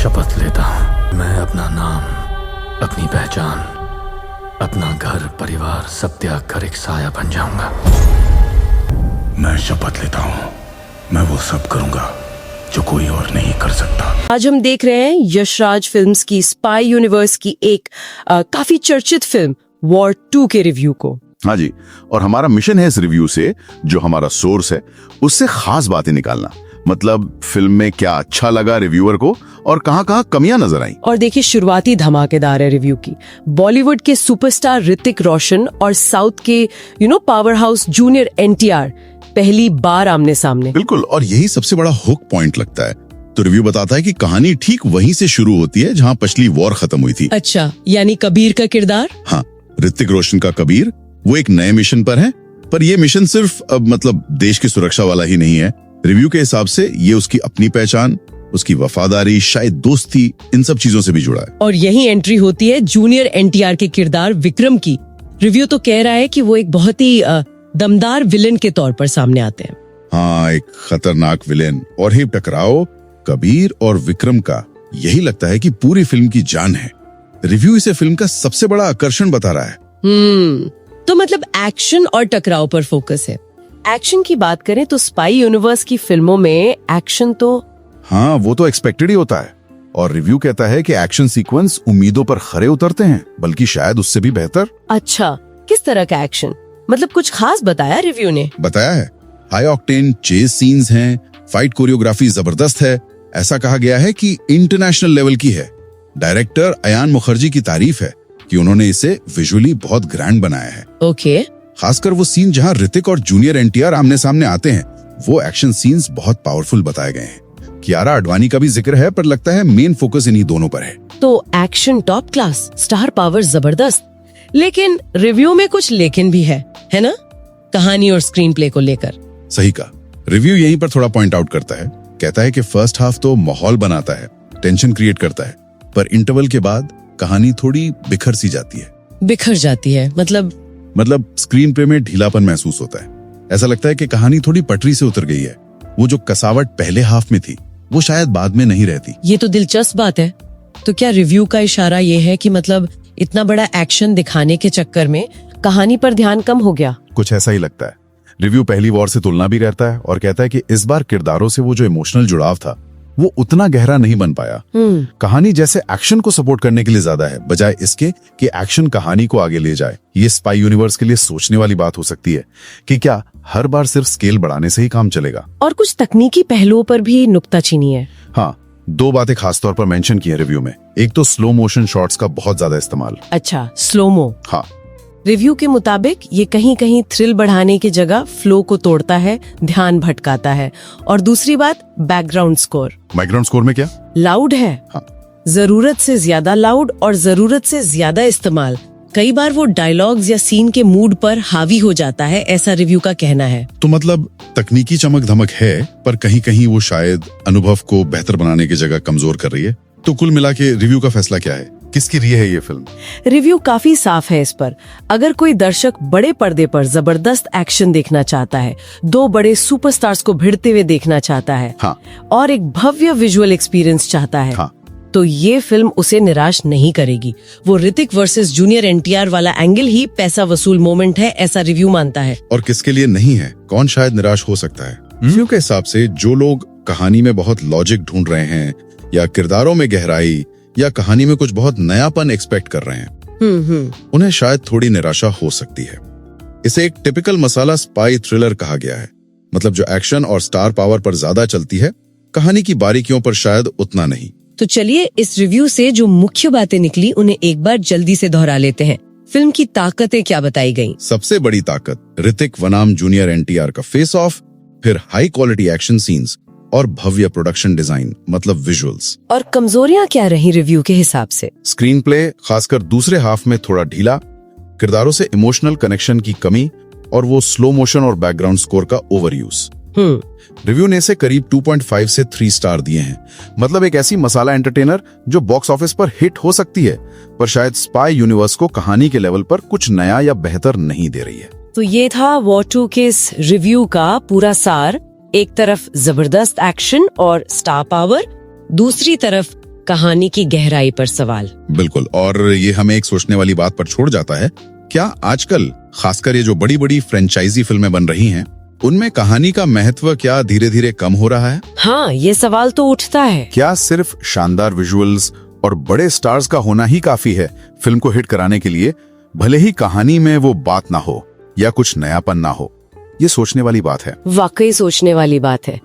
शपथ लेता हूँ, मैं अपना नाम, अपनी पहचान, अपना घर परिवार सब त्याग कर एक साया बन जाऊंगा। मैं शपथ लेता हूँ, मैं वो सब करूंगा जो कोई और नहीं कर सकता। आज हम देख रहे हैं यशराज फिल्म्स की स्पाई यूनिवर्स की एक काफी चर्चित फिल्म वॉर 2 के रिव्यू को। हाँ जी, और हमारा मिशन है इस रिव्यू से, जो हमारा सोर्स है, उससे खास बातें निकालना। मतलब फिल्म में क्या अच्छा लगा रिव्यूअर को और कहाँ-कहाँ कमियां नजर आई। और देखिए, शुरुआती धमाकेदार है रिव्यू की। बॉलीवुड के सुपरस्टार ऋतिक रोशन और साउथ के पावर हाउस जूनियर NTR पहली बार आमने सामने। बिल्कुल, और यही सबसे बड़ा हुक पॉइंट लगता है। तो रिव्यू बताता है कि कहानी ठीक वहीं से शुरू होती है जहां पिछली वॉर खत्म हुई थी। अच्छा, यानी कबीर का किरदार? हाँ, ऋतिक रोशन का कबीर वो एक नए मिशन पर है, पर ये मिशन सिर्फ मतलब देश की सुरक्षा वाला ही नहीं है। रिव्यू के हिसाब से ये उसकी अपनी पहचान, उसकी वफादारी, शायद दोस्ती, इन सब चीजों से भी जुड़ा है। और यही एंट्री होती है जूनियर NTR के किरदार विक्रम की। रिव्यू तो कह रहा है कि वो एक बहुत ही दमदार विलेन के तौर पर सामने आते हैं। हाँ, एक खतरनाक विलेन। और ये टकराव कबीर और विक्रम का यही लगता है कि पूरी फिल्म की जान है। रिव्यू इसे फिल्म का सबसे बड़ा आकर्षण बता रहा है। तो मतलब एक्शन और टकराव पर फोकस है। एक्शन की बात करें तो स्पाई यूनिवर्स की फिल्मों में एक्शन तो हाँ, वो तो एक्सपेक्टेड ही होता है। और रिव्यू कहता है कि एक्शन सीक्वेंस उम्मीदों पर खरे उतरते हैं, बल्कि शायद उससे भी बेहतर। अच्छा, किस तरह का एक्शन? मतलब कुछ खास बताया रिव्यू ने? बताया है, हाई ऑक्टेन चेज सीन्स हैं, फाइट कोरियोग्राफी जबरदस्त है। ऐसा कहा गया है कि इंटरनेशनल लेवल की है। डायरेक्टर अयान मुखर्जी की तारीफ है कि उन्होंने इसे विजुअली बहुत ग्रैंड बनाया है। ओके। खासकर वो सीन जहां ऋतिक और जूनियर NTR आमने सामने आते हैं, वो एक्शन सीन्स बहुत पावरफुल बताए गए हैं। कियारा आडवाणी का भी जिक्र है, पर लगता है मेन फोकस इन्हीं दोनों पर है। तो action top class, star power जबरदस्त, लेकिन रिव्यू में कुछ लेकिन भी है ना? कहानी और स्क्रीन प्ले को लेकर। सही कहा। रिव्यू यहीं पर थोड़ा पॉइंट आउट करता है। कहता है कि फर्स्ट हाफ तो माहौल बनाता है, टेंशन क्रिएट करता है, पर इंटरवल के बाद कहानी थोड़ी बिखर सी जाती है। बिखर जाती है मतलब स्क्रीन प्ले में ढीलापन महसूस होता है। ऐसा लगता है कि कहानी थोड़ी पटरी से उतर गई है। वो जो कसावट पहले हाफ में थी, वो शायद बाद में नहीं रहती। ये तो दिलचस्प बात है। तो क्या रिव्यू का इशारा ये है कि मतलब इतना बड़ा एक्शन दिखाने के चक्कर में कहानी पर ध्यान कम हो गया? कुछ ऐसा ही लगता है। रिव्यू पहली वॉर से तुलना भी करता है और कहता है कि इस बार किरदारों से वो जो इमोशनल जुड़ाव था, वो उतना गहरा नहीं बन पाया। कहानी जैसे एक्शन को सपोर्ट करने के लिए ज्यादा है, बजाय इसके कि एक्शन कहानी को आगे ले जाए। ये स्पाई यूनिवर्स के लिए सोचने वाली बात हो सकती है कि क्या हर बार सिर्फ स्केल बढ़ाने से ही काम चलेगा। और कुछ तकनीकी पहलुओं पर भी नुक्ताचीनी है। हाँ, 2 बातें खासतौर पर मेंशन की है रिव्यू में। एक तो स्लो मोशन शॉट्स का बहुत ज्यादा इस्तेमाल। अच्छा, स्लोमो। हाँ, रिव्यू के मुताबिक ये कहीं कहीं थ्रिल बढ़ाने की जगह फ्लो को तोड़ता है, ध्यान भटकाता है। और दूसरी बात, बैकग्राउंड स्कोर। बैकग्राउंड स्कोर में क्या? लाउड है। हाँ। जरूरत से ज्यादा लाउड और जरूरत से ज्यादा इस्तेमाल। कई बार वो डायलॉग्स या सीन के मूड पर हावी हो जाता है, ऐसा रिव्यू का कहना है। तो मतलब तकनीकी चमक धमक है, पर कहीं कहीं वो शायद अनुभव को बेहतर बनाने की जगह कमजोर कर रही है। तो कुल मिला के रिव्यू का फैसला क्या है? किसकी रही है ये फिल्म? रिव्यू काफी साफ है इस पर। अगर कोई दर्शक बड़े पर्दे पर जबरदस्त एक्शन देखना चाहता है, 2 बड़े सुपरस्टार्स को भिड़ते हुए देखना चाहता है, हाँ। और एक भव्य विजुअल एक्सपीरियंस चाहता है, हाँ। तो ये फिल्म उसे निराश नहीं करेगी। वो ऋतिक वर्सेस जूनियर NTR वाला एंगल ही पैसा वसूल मोमेंट है, ऐसा रिव्यू मानता है। और किसके लिए नहीं है? कौन शायद निराश हो सकता है? रिव्यू के हिसाब से जो लोग कहानी में बहुत लॉजिक ढूंढ रहे हैं, या किरदारों में गहराई, या कहानी में कुछ बहुत नयापन एक्सपेक्ट कर रहे हैं, उन्हें शायद थोड़ी निराशा हो सकती है। इसे एक टिपिकल मसाला स्पाई थ्रिलर कहा गया है। मतलब जो एक्शन और स्टार पावर पर ज्यादा चलती है, कहानी की बारीकियों पर शायद उतना नहीं। तो चलिए इस रिव्यू से जो मुख्य बातें निकली उन्हें एक बार जल्दी से दोहरा लेते हैं। फिल्म की ताकतें क्या बताई गयी? सबसे बड़ी ताकत ऋतिक वनाम जूनियर NTR का फेस ऑफ, फिर हाई क्वालिटी एक्शन सीन्स और भव्य प्रोडक्शन डिजाइन, मतलब विजुअल्स। और कमजोरियां क्या रही रिव्यू के हिसाब से? स्क्रीन प्ले, खासकर दूसरे हाफ में थोड़ा ढीला, किरदारों से इमोशनल कनेक्शन की कमी, और वो स्लो मोशन और बैकग्राउंड स्कोर का ओवर यूज। रिव्यू ने इसे करीब 2.5 से 3 स्टार दिए हैं। मतलब एक ऐसी मसाला एंटरटेनर जो बॉक्स ऑफिस पर हिट हो सकती है, पर शायद स्पाई यूनिवर्स को कहानी के लेवल पर कुछ नया या बेहतर नहीं दे रही है। तो ये था वॉर 2 के इस रिव्यू का पूरा सार। एक तरफ जबरदस्त एक्शन और स्टार पावर, दूसरी तरफ कहानी की गहराई पर सवाल। बिल्कुल, और ये हमें एक सोचने वाली बात पर छोड़ जाता है, क्या आजकल खासकर ये जो बड़ी बड़ी फ्रेंचाइजी फिल्में बन रही हैं, उनमें कहानी का महत्व क्या धीरे धीरे कम हो रहा है? हाँ, ये सवाल तो उठता है। क्या सिर्फ शानदार विजुअल्स और बड़े स्टार्स का होना ही काफी है फिल्म को हिट कराने के लिए, भले ही कहानी में वो बात ना हो या कुछ नयापन ना हो? ये सोचने वाली बात है। वाकई सोचने वाली बात है।